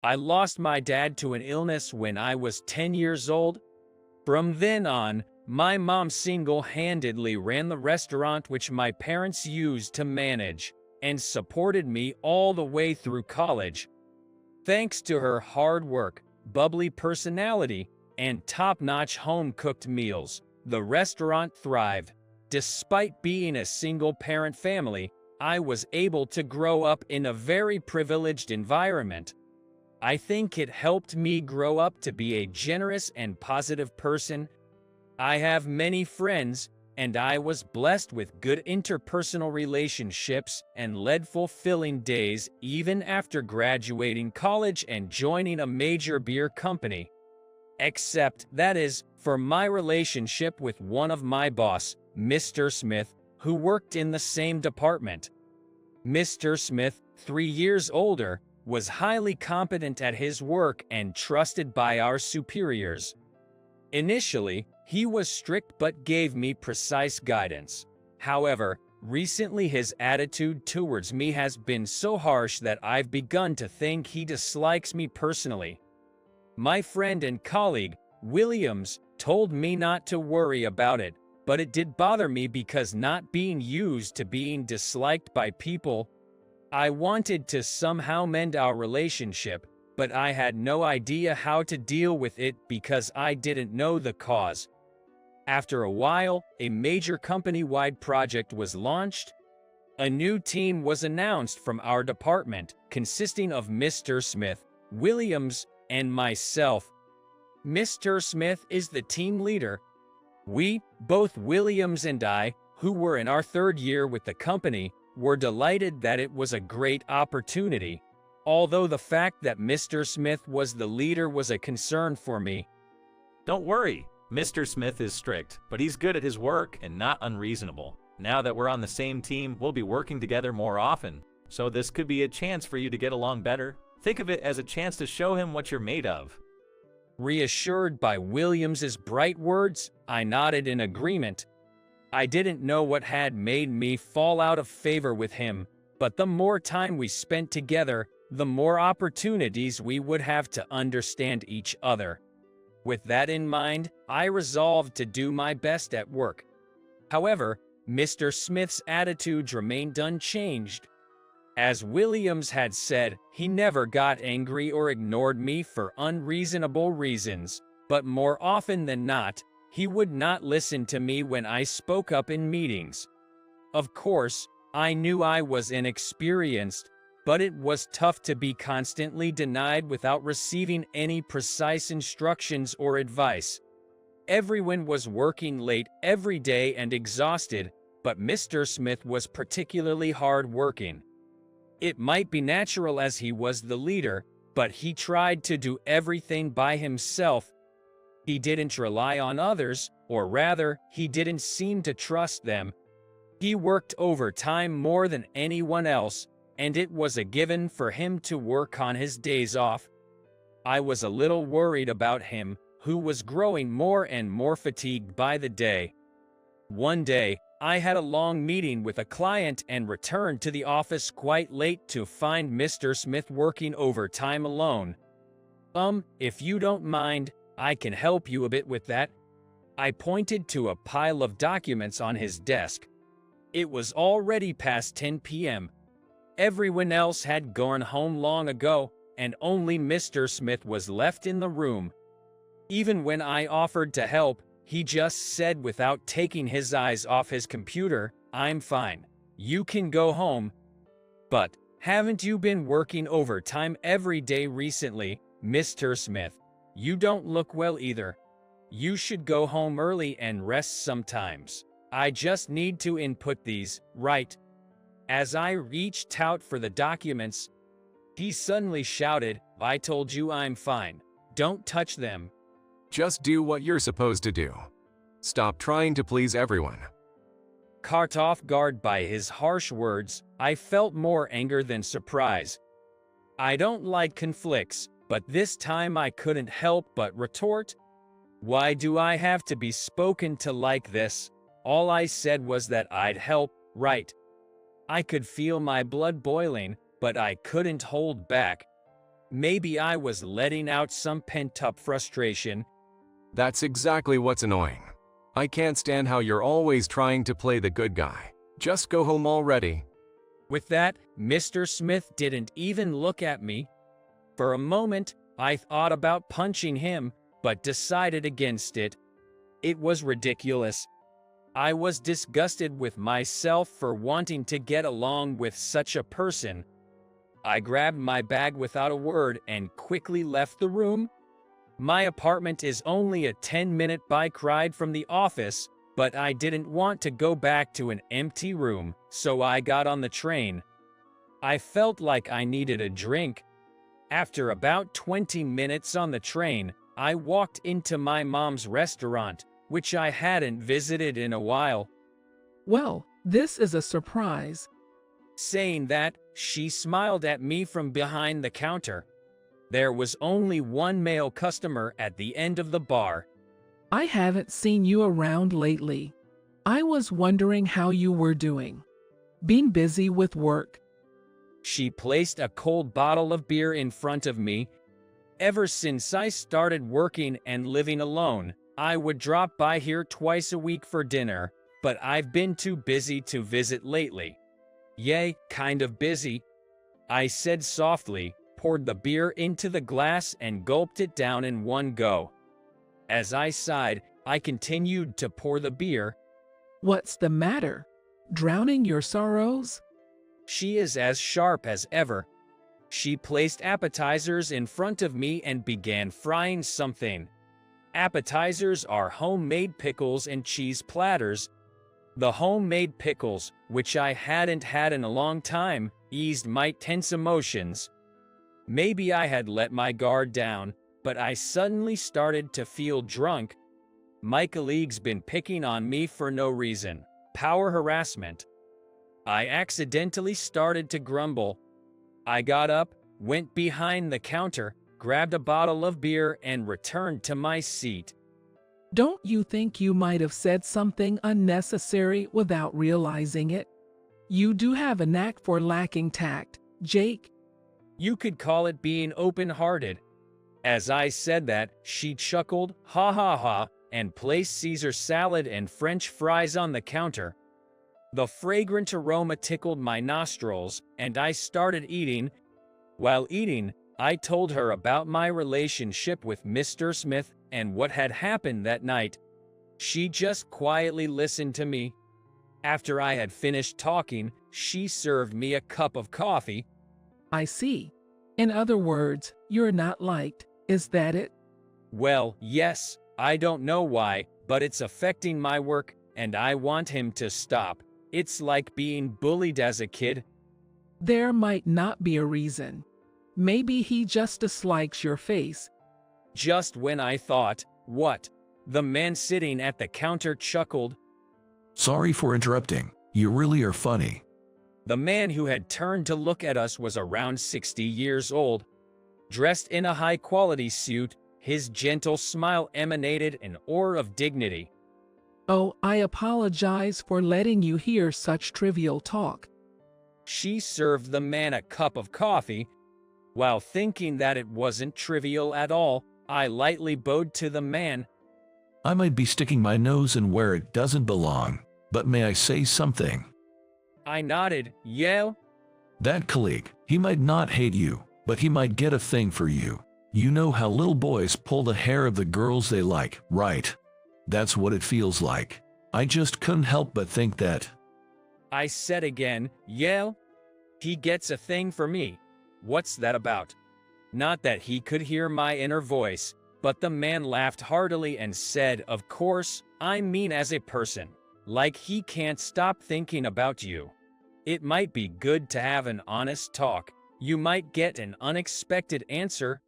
I lost my dad to an illness when I was 10 years old. From then on, my mom single-handedly ran the restaurant which my parents used to manage, and supported me all the way through college. Thanks to her hard work, bubbly personality, and top-notch home-cooked meals, the restaurant thrived. Despite being a single-parent family, I was able to grow up in a very privileged environment. I think it helped me grow up to be a generous and positive person. I have many friends, and I was blessed with good interpersonal relationships and led fulfilling days even after graduating college and joining a major beer company. Except, that is, for my relationship with one of my boss, Mr. Smith, who worked in the same department. Mr. Smith, 3 years older, was highly competent at his work and trusted by our superiors. Initially, he was strict but gave me precise guidance. However, recently his attitude towards me has been so harsh that I've begun to think he dislikes me personally. My friend and colleague, Williams, told me not to worry about it, but it did bother me because not being used to being disliked by people. I wanted to somehow mend our relationship, but I had no idea how to deal with it because I didn't know the cause. After a while, a major company-wide project was launched. A new team was announced from our department, consisting of Mr. Smith, Williams, and myself. Mr. Smith is the team leader. We, both Williams and I, who were in our third year with the company, were delighted that it was a great opportunity, although the fact that Mr. Smith was the leader was a concern for me. Don't worry, Mr. Smith is strict, but he's good at his work and not unreasonable. Now that we're on the same team, we'll be working together more often, so this could be a chance for you to get along better. Think of it as a chance to show him what you're made of. Reassured by Williams's bright words, I nodded in agreement. I didn't know what had made me fall out of favor with him, but the more time we spent together, the more opportunities we would have to understand each other. With that in mind, I resolved to do my best at work. However, Mr. Smith's attitude remained unchanged. As Williams had said, he never got angry or ignored me for unreasonable reasons, but more often than not, he would not listen to me when I spoke up in meetings. Of course, I knew I was inexperienced, but it was tough to be constantly denied without receiving any precise instructions or advice. Everyone was working late every day and exhausted, but Mr. Smith was particularly hard-working. It might be natural as he was the leader, but he tried to do everything by himself. He didn't rely on others, or rather, he didn't seem to trust them. He worked overtime more than anyone else, and it was a given for him to work on his days off. I was a little worried about him, who was growing more and more fatigued by the day. One day, I had a long meeting with a client and returned to the office quite late to find Mr. Smith working overtime alone. If you don't mind, I can help you a bit with that. I pointed to a pile of documents on his desk. It was already past 10 p.m. Everyone else had gone home long ago, and only Mr. Smith was left in the room. Even when I offered to help, he just said without taking his eyes off his computer, "I'm fine. You can go home." But, haven't you been working overtime every day recently, Mr. Smith? You don't look well either. You should go home early and rest sometimes. I just need to input these, right? As I reached out for the documents, he suddenly shouted, "I told you I'm fine. Don't touch them." Just do what you're supposed to do. Stop trying to please everyone. Caught off guard by his harsh words, I felt more anger than surprise. I don't like conflicts, but this time I couldn't help but retort. Why do I have to be spoken to like this? All I said was that I'd help, right? I could feel my blood boiling, but I couldn't hold back. Maybe I was letting out some pent-up frustration. That's exactly what's annoying. I can't stand how you're always trying to play the good guy. Just go home already. With that, Mr. Smith didn't even look at me. For a moment, I thought about punching him, but decided against it. It was ridiculous. I was disgusted with myself for wanting to get along with such a person. I grabbed my bag without a word and quickly left the room. My apartment is only a 10-minute bike ride from the office, but I didn't want to go back to an empty room, so I got on the train. I felt like I needed a drink. After about 20 minutes on the train, I walked into my mom's restaurant, which I hadn't visited in a while. Well, this is a surprise. Saying that, she smiled at me from behind the counter. There was only one male customer at the end of the bar. I haven't seen you around lately. I was wondering how you were doing. Been busy with work? She placed a cold bottle of beer in front of me. Ever since I started working and living alone, I would drop by here twice a week for dinner, but I've been too busy to visit lately. Yay, kind of busy. I said softly, poured the beer into the glass and gulped it down in one go. As I sighed, I continued to pour the beer. What's the matter? Drowning your sorrows? She is as sharp as ever. She placed appetizers in front of me and began frying something. Appetizers are homemade pickles and cheese platters. The homemade pickles, which I hadn't had in a long time, eased my tense emotions. Maybe I had let my guard down, but I suddenly started to feel drunk. My colleague's been picking on me for no reason. Power harassment. I accidentally started to grumble. I got up, went behind the counter, grabbed a bottle of beer and returned to my seat. Don't you think you might have said something unnecessary without realizing it? You do have a knack for lacking tact, Jake. You could call it being open-hearted. As I said that, she chuckled, ha ha ha, and placed Caesar salad and French fries on the counter. The fragrant aroma tickled my nostrils, and I started eating. While eating, I told her about my relationship with Mr. Smith and what had happened that night. She just quietly listened to me. After I had finished talking, she served me a cup of coffee. I see. In other words, you're not liked, is that it? Well, yes, I don't know why, but it's affecting my work, and I want him to stop. It's like being bullied as a kid. There might not be a reason. Maybe he just dislikes your face. Just when I thought, what? The man sitting at the counter chuckled. Sorry for interrupting. You really are funny. The man who had turned to look at us was around 60 years old. Dressed in a high-quality suit, his gentle smile emanated an aura of dignity. Oh, I apologize for letting you hear such trivial talk. She served the man a cup of coffee. While thinking that it wasn't trivial at all, I lightly bowed to the man. I might be sticking my nose in where it doesn't belong, but may I say something? I nodded. Yeah? That colleague, he might not hate you, but he might get a thing for you. You know how little boys pull the hair of the girls they like, right? That's what it feels like. I just couldn't help but think that. I said again, yeah? He gets a thing for me. What's that about? Not that he could hear my inner voice, but the man laughed heartily and said, of course, I mean as a person. Like he can't stop thinking about you. It might be good to have an honest talk. You might get an unexpected answer.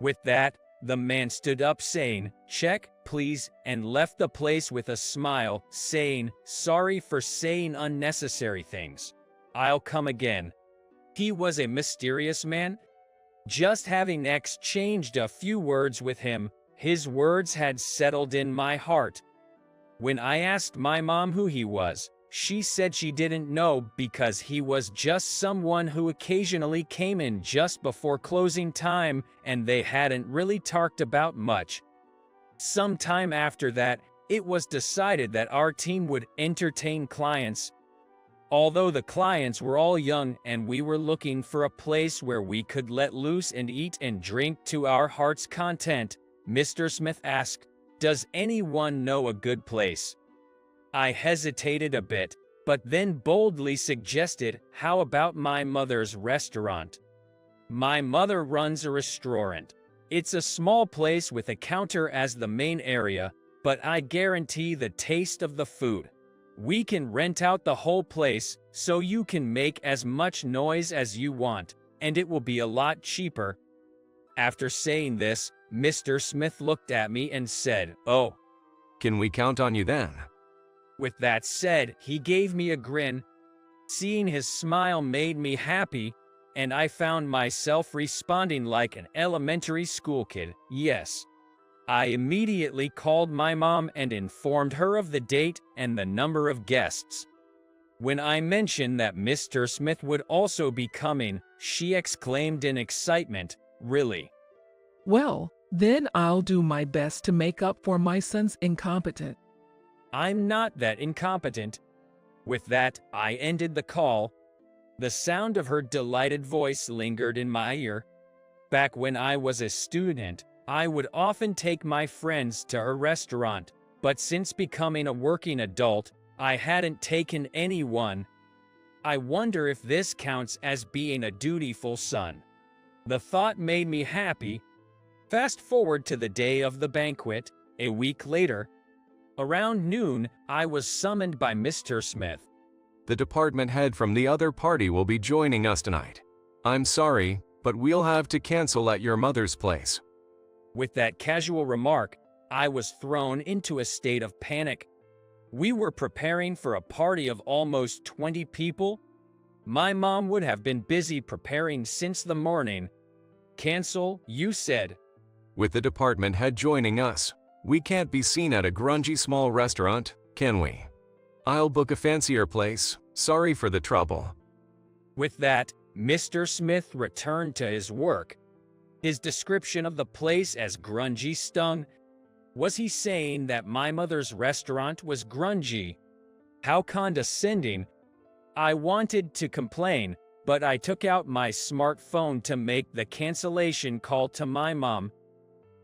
With that, the man stood up saying, check, please, and left the place with a smile, saying, sorry for saying unnecessary things. I'll come again. He was a mysterious man. Just having exchanged a few words with him, his words had settled in my heart. When I asked my mom who he was, She said she didn't know because he was just someone who occasionally came in just before closing time and they hadn't really talked about much. Sometime after that, it was decided that our team would entertain clients. Although the clients were all young and we were looking for a place where we could let loose and eat and drink to our heart's content, Mr. Smith asked, "Does anyone know a good place?" I hesitated a bit, but then boldly suggested, "How about my mother's restaurant?" My mother runs a restaurant. It's a small place with a counter as the main area, but I guarantee the taste of the food. We can rent out the whole place, so you can make as much noise as you want, and it will be a lot cheaper. After saying this, Mr. Smith looked at me and said, "Oh." Can we count on you then? With that said, he gave me a grin. Seeing his smile made me happy, and I found myself responding like an elementary school kid, "Yes." I immediately called my mom and informed her of the date and the number of guests. When I mentioned that Mr. Smith would also be coming, she exclaimed in excitement, "Really?" Well, then I'll do my best to make up for my son's incompetence. I'm not that incompetent. With that, I ended the call. The sound of her delighted voice lingered in my ear. Back when I was a student, I would often take my friends to her restaurant, but since becoming a working adult, I hadn't taken anyone. I wonder if this counts as being a dutiful son. The thought made me happy. Fast forward to the day of the banquet, a week later. Around noon, I was summoned by Mr. Smith. The department head from the other party will be joining us tonight. I'm sorry, but we'll have to cancel at your mother's place. With that casual remark, I was thrown into a state of panic. We were preparing for a party of almost 20 people. My mom would have been busy preparing since the morning. "Cancel, you said?" With the department head joining us, we can't be seen at a grungy small restaurant, can we? I'll book a fancier place. Sorry for the trouble. With that, Mr. Smith returned to his work. His description of the place as grungy stung. Was he saying that my mother's restaurant was grungy? How condescending. I wanted to complain, but I took out my smartphone to make the cancellation call to my mom.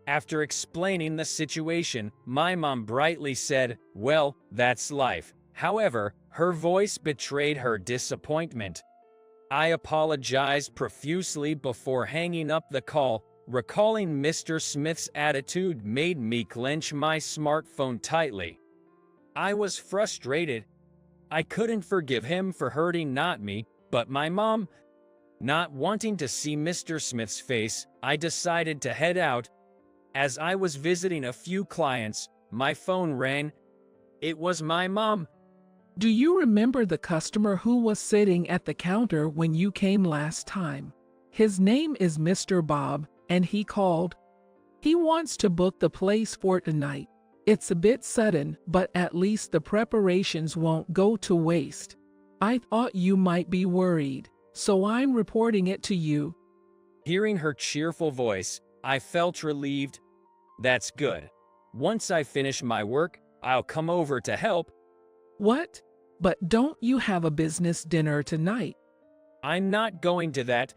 After explaining the situation, my mom brightly said, "Well, that's life." However, her voice betrayed her disappointment. I apologized profusely before hanging up the call. Recalling Mr. Smith's attitude made me clench my smartphone tightly. I was frustrated. I couldn't forgive him for hurting not me, but my mom. Not wanting to see Mr. Smith's face, I decided to head out. As I was visiting a few clients, my phone rang. It was my mom. Do you remember the customer who was sitting at the counter when you came last time? His name is Mr. Bob, and he called. He wants to book the place for tonight. It's a bit sudden, but at least the preparations won't go to waste. I thought you might be worried, so I'm reporting it to you. Hearing her cheerful voice, I felt relieved. That's good. Once I finish my work, I'll come over to help. What? But don't you have a business dinner tonight? I'm not going to that.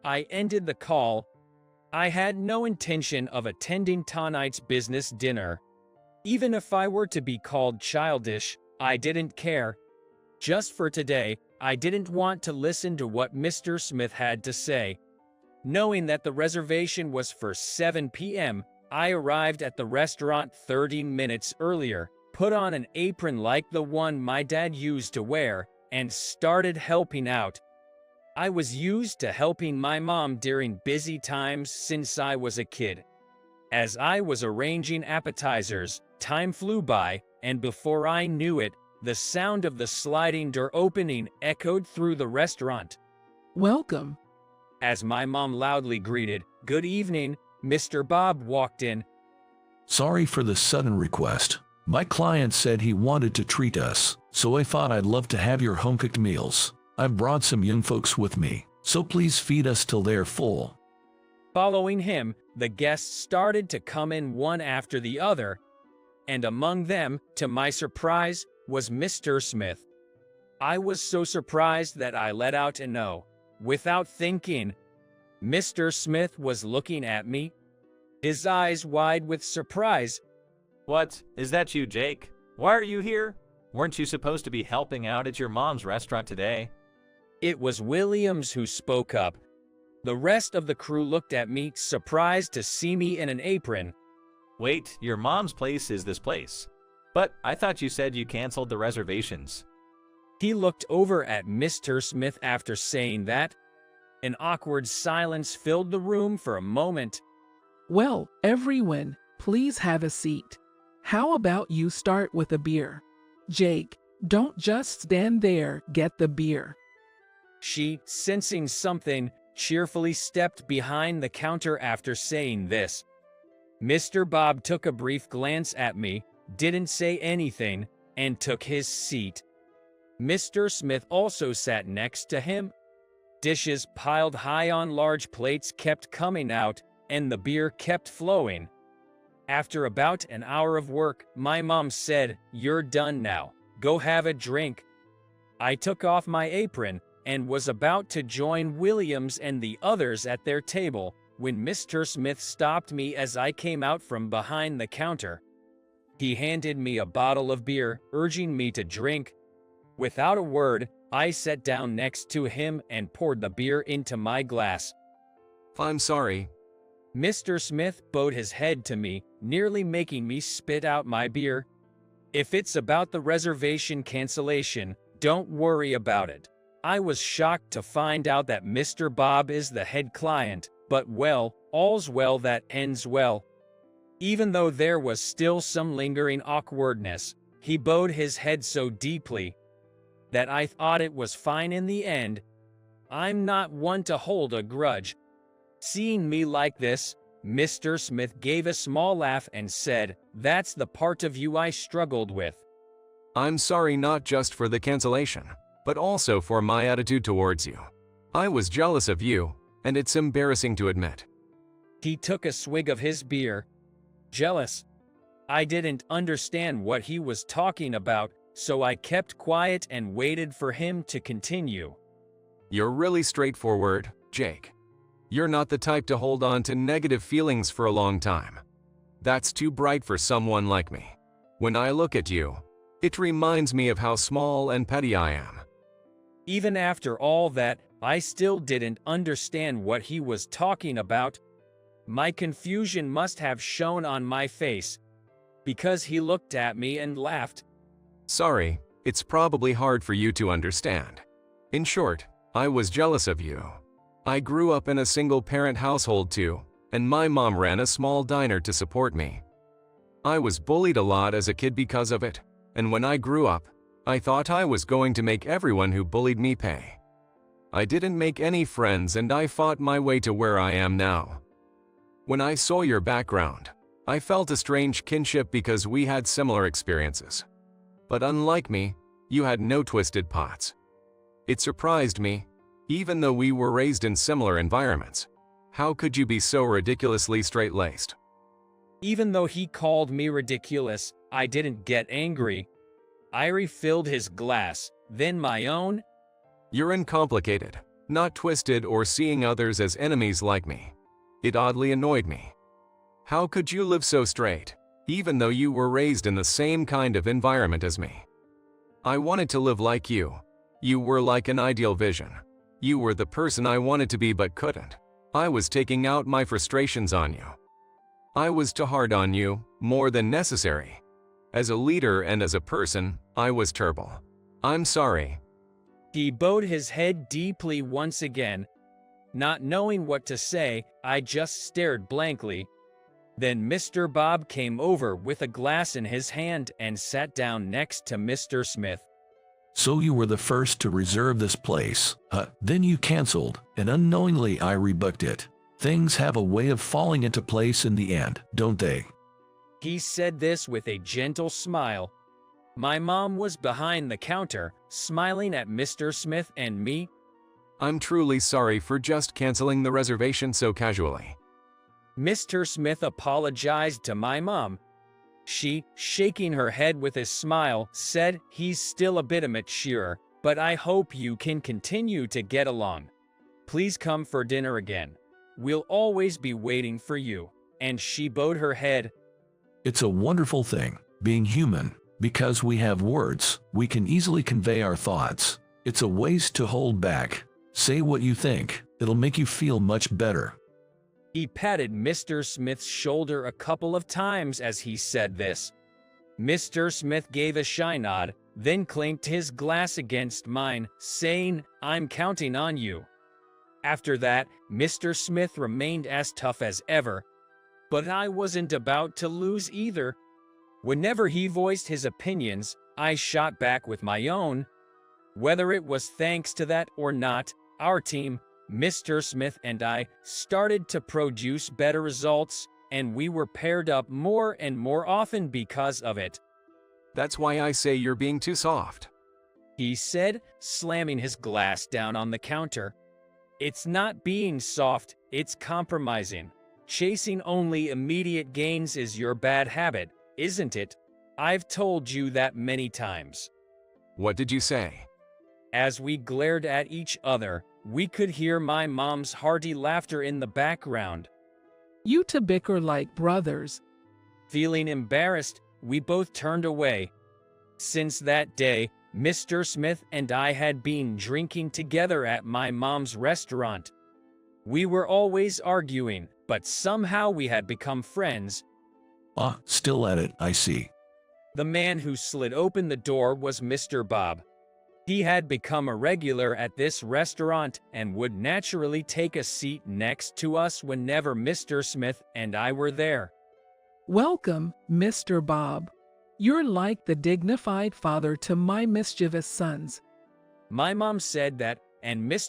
I ended the call. I had no intention of attending tonight's business dinner. Even if I were to be called childish, I didn't care. Just for today, I didn't want to listen to what Mr. Smith had to say. Knowing that the reservation was for 7 p.m., I arrived at the restaurant 30 minutes earlier, put on an apron like the one my dad used to wear, and started helping out. I was used to helping my mom during busy times since I was a kid. As I was arranging appetizers, time flew by, and before I knew it, the sound of the sliding door opening echoed through the restaurant. Welcome. As my mom loudly greeted, "Good evening," Mr. Bob walked in. Sorry for the sudden request. My client said he wanted to treat us. So I thought I'd love to have your home-cooked meals. I've brought some young folks with me, so please feed us till they're full. Following him, the guests started to come in one after the other, and among them, to my surprise, was Mr. Smith. I was so surprised that I let out a no. Without thinking, Mr. Smith was looking at me, his eyes wide with surprise. What? Is that you, Jake? Why are you here? Weren't you supposed to be helping out at your mom's restaurant today? It was Williams who spoke up. The rest of the crew looked at me, surprised to see me in an apron. Wait, your mom's place is this place. But I thought you said you canceled the reservations. He looked over at Mr. Smith after saying that. An awkward silence filled the room for a moment. Well, everyone, please have a seat. How about you start with a beer? Jake, don't just stand there, get the beer. She, sensing something, cheerfully stepped behind the counter after saying this. Mr. Bob took a brief glance at me, didn't say anything, and took his seat. Mr. Smith also sat next to him. Dishes piled high on large plates kept coming out, and the beer kept flowing. After about an hour of work, my mom said, "You're done now. Go have a drink." I took off my apron and was about to join Williams and the others at their table when Mr. Smith stopped me as I came out from behind the counter. He handed me a bottle of beer, urging me to drink. Without a word, I sat down next to him and poured the beer into my glass. I'm sorry. Mr. Smith bowed his head to me, nearly making me spit out my beer. If it's about the reservation cancellation, don't worry about it. I was shocked to find out that Mr. Bob is the head client, but well, all's well that ends well. Even though there was still some lingering awkwardness, he bowed his head so deeply that I thought it was fine in the end. I'm not one to hold a grudge. Seeing me like this, Mr. Smith gave a small laugh and said, "That's the part of you I struggled with." I'm sorry not just for the cancellation, but also for my attitude towards you. I was jealous of you, and it's embarrassing to admit. He took a swig of his beer. Jealous? I didn't understand what he was talking about, so I kept quiet and waited for him to continue. You're really straightforward, Jake. You're not the type to hold on to negative feelings for a long time. That's too bright for someone like me. When I look at you, it reminds me of how small and petty I am. Even after all that, I still didn't understand what he was talking about. My confusion must have shown on my face, because he looked at me and laughed. Sorry, it's probably hard for you to understand. In short, I was jealous of you. I grew up in a single-parent household too, and my mom ran a small diner to support me. I was bullied a lot as a kid because of it, and when I grew up, I thought I was going to make everyone who bullied me pay. I didn't make any friends and I fought my way to where I am now. When I saw your background, I felt a strange kinship because we had similar experiences. But unlike me, you had no twisted pots. It surprised me, even though we were raised in similar environments. How could you be so ridiculously straight-laced? Even though he called me ridiculous, I didn't get angry. I refilled his glass, then my own. You're uncomplicated, not twisted or seeing others as enemies like me. It oddly annoyed me. How could you live so straight, even though you were raised in the same kind of environment as me? I wanted to live like you. You were like an ideal vision. You were the person I wanted to be but couldn't. I was taking out my frustrations on you. I was too hard on you, more than necessary. As a leader and as a person, I was terrible. I'm sorry. He bowed his head deeply once again. Not knowing what to say, I just stared blankly. Then Mr. Bob came over with a glass in his hand and sat down next to Mr. Smith. So you were the first to reserve this place. Then you canceled, and unknowingly I rebooked it. Things have a way of falling into place in the end, don't they? He said this with a gentle smile. My mom was behind the counter, smiling at Mr. Smith and me. I'm truly sorry for just canceling the reservation so casually. Mr. Smith apologized to my mom. She, shaking her head with a smile, said, "He's still a bit immature, but I hope you can continue to get along. Please come for dinner again. We'll always be waiting for you." And she bowed her head. It's a wonderful thing, being human. Because we have words, we can easily convey our thoughts. It's a waste to hold back. Say what you think. It'll make you feel much better. He patted Mr. Smith's shoulder a couple of times as he said this. Mr. Smith gave a shy nod, then clinked his glass against mine, saying, "I'm counting on you." After that, Mr. Smith remained as tough as ever. But I wasn't about to lose either. Whenever he voiced his opinions, I shot back with my own. Whether it was thanks to that or not, our team, Mr. Smith and I, started to produce better results, and we were paired up more and more often because of it. That's why I say you're being too soft. He said, slamming his glass down on the counter. It's not being soft, it's compromising. Chasing only immediate gains is your bad habit, isn't it? I've told you that many times. What did you say? As we glared at each other, we could hear my mom's hearty laughter in the background. You two bicker like brothers. Feeling embarrassed, we both turned away. Since that day, Mr. Smith and I had been drinking together at my mom's restaurant. We were always arguing, but somehow we had become friends. Ah, still at it, I see. The man who slid open the door was Mr. Bob. He had become a regular at this restaurant and would naturally take a seat next to us whenever Mr. Smith and I were there. Welcome, Mr. Bob. You're like the dignified father to my mischievous sons. My mom said that, and Mr.